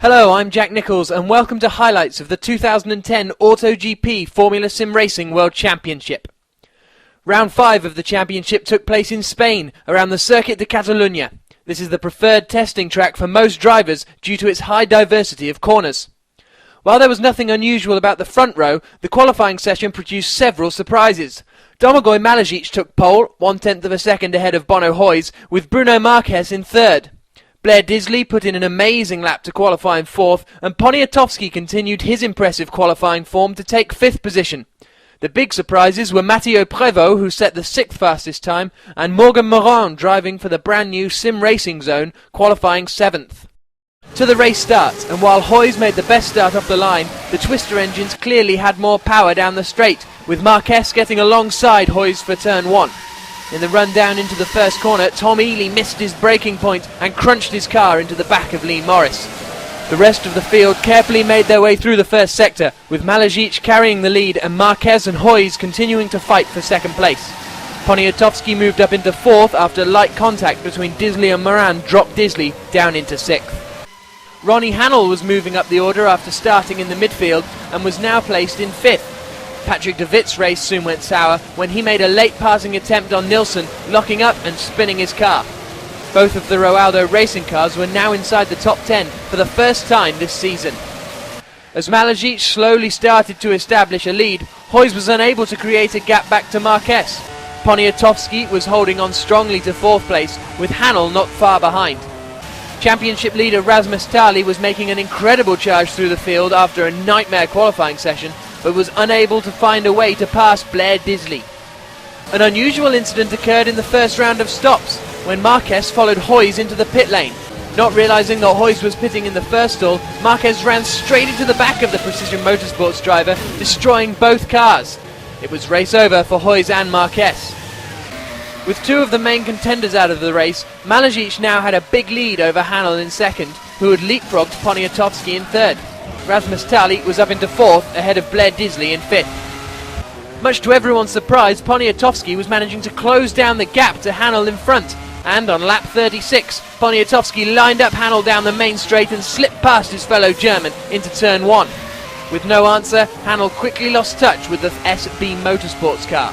Hello, I'm Jack Nichols and welcome to highlights of the 2010 AutoGP Formula Sim Racing World Championship. Round 5 of the championship took place in Spain, around the Circuit de Catalunya. This is the preferred testing track for most drivers due to its high diversity of corners. While there was nothing unusual about the front row, the qualifying session produced several surprises. Domagoj Malezic took pole, 1/10 of a second ahead of Bono Hoyes, with Bruno Marquez in third. Blair Disley put in an amazing lap to qualify in fourth, and Poniatowski continued his impressive qualifying form to take fifth position. The big surprises were Matteo Prévost, who set the sixth fastest time, and Morgan Moran driving for the brand new SimRacing zone, qualifying seventh. To the race starts, and while Hoyes made the best start off the line, the Twister engines clearly had more power down the straight, with Marquez getting alongside Hoyes for turn 1. In the run down into the first corner, Tom Ely missed his braking point and crunched his car into the back of Lee Morris. The rest of the field carefully made their way through the first sector, with Malezic carrying the lead and Marquez and Hoyes continuing to fight for second place. Poniatowski moved up into fourth after light contact between Disley and Moran dropped Disley down into sixth. Ronnie Hannell was moving up the order after starting in the midfield and was now placed in fifth. Patrick De Witt's race soon went sour when he made a late passing attempt on Nilsson, locking up and spinning his car. Both of the Roaldo racing cars were now inside the top 10 for the first time this season. As Malezic slowly started to establish a lead, Hoyes was unable to create a gap back to Marquez. Poniatowski was holding on strongly to fourth place, with Hannell not far behind. Championship leader Rasmus Tali was making an incredible charge through the field after a nightmare qualifying session, but was unable to find a way to pass Blair Disley. An unusual incident occurred in the first round of stops, when Marquez followed Hoyes into the pit lane. Not realising that Hoyes was pitting in the first stall, Marquez ran straight into the back of the Precision Motorsports driver, destroying both cars. It was race over for Hoyes and Marquez. With two of the main contenders out of the race, Malezic now had a big lead over Hannell in second, who had leapfrogged Poniatowski in third. Rasmus Tali was up into fourth, ahead of Blair Disley in fifth. Much to everyone's surprise, Poniatowski was managing to close down the gap to Hannell in front, and on lap 36, Poniatowski lined up Hannell down the main straight and slipped past his fellow German into turn 1. With no answer, Hannell quickly lost touch with the SB Motorsports car.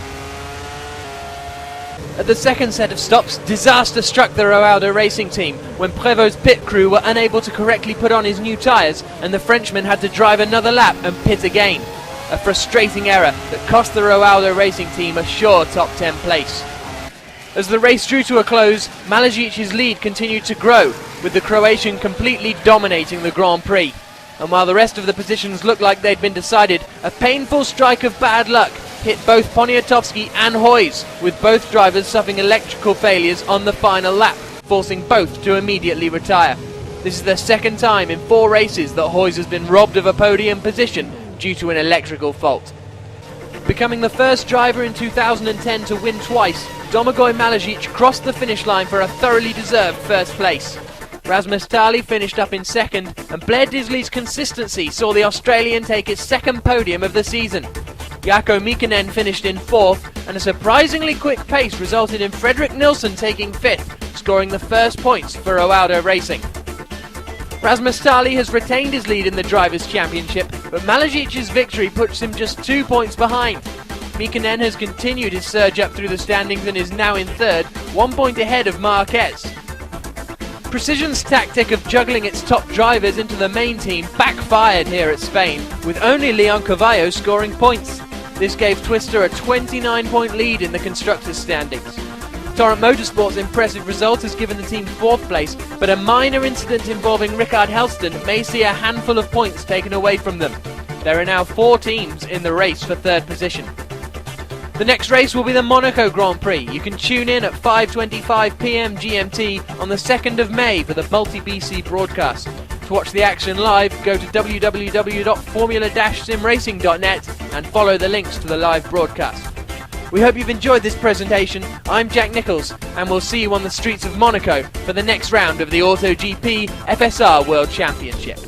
At the second set of stops, disaster struck the Roaldo racing team when Prévost's pit crew were unable to correctly put on his new tyres, and the Frenchman had to drive another lap and pit again. A frustrating error that cost the Roaldo racing team a sure top 10 place. As the race drew to a close, Malezic's lead continued to grow, with the Croatian completely dominating the Grand Prix. And while the rest of the positions looked like they'd been decided, a painful strike of bad luck hit both Poniatowski and Hoyes, with both drivers suffering electrical failures on the final lap, forcing both to immediately retire. This is the second time in 4 races that Hoyes has been robbed of a podium position due to an electrical fault. Becoming the first driver in 2010 to win twice, Domagoj Malezic crossed the finish line for a thoroughly deserved first place. Rasmus Tali finished up in second, and Blair Disley's consistency saw the Australian take his second podium of the season. Jaakko Mikkonen finished in fourth, and a surprisingly quick pace resulted in Fredrik Nilsson taking fifth, scoring the first points for Roaldo Racing. Rasmus Tali has retained his lead in the Drivers' Championship, but Malezic's victory puts him just 2 points behind. Mikkonen has continued his surge up through the standings and is now in third, 1 point ahead of Marquez. Precision's tactic of juggling its top drivers into the main team backfired here at Spain, with only Leon Cavallo scoring points. This gave Twister a 29-point lead in the constructors' standings. Torrent Motorsport's impressive result has given the team 4th place, but a minor incident involving Rickard Helston may see a handful of points taken away from them. There are now 4 teams in the race for 3rd position. The next race will be the Monaco Grand Prix. You can tune in at 5:25 PM GMT on the 2nd of May for the multi-BC broadcast. To watch the action live, go to www.formula-simracing.net and follow the links to the live broadcast. We hope you've enjoyed this presentation. I'm Jack Nichols, and we'll see you on the streets of Monaco for the next round of the AutoGP FSR World Championship.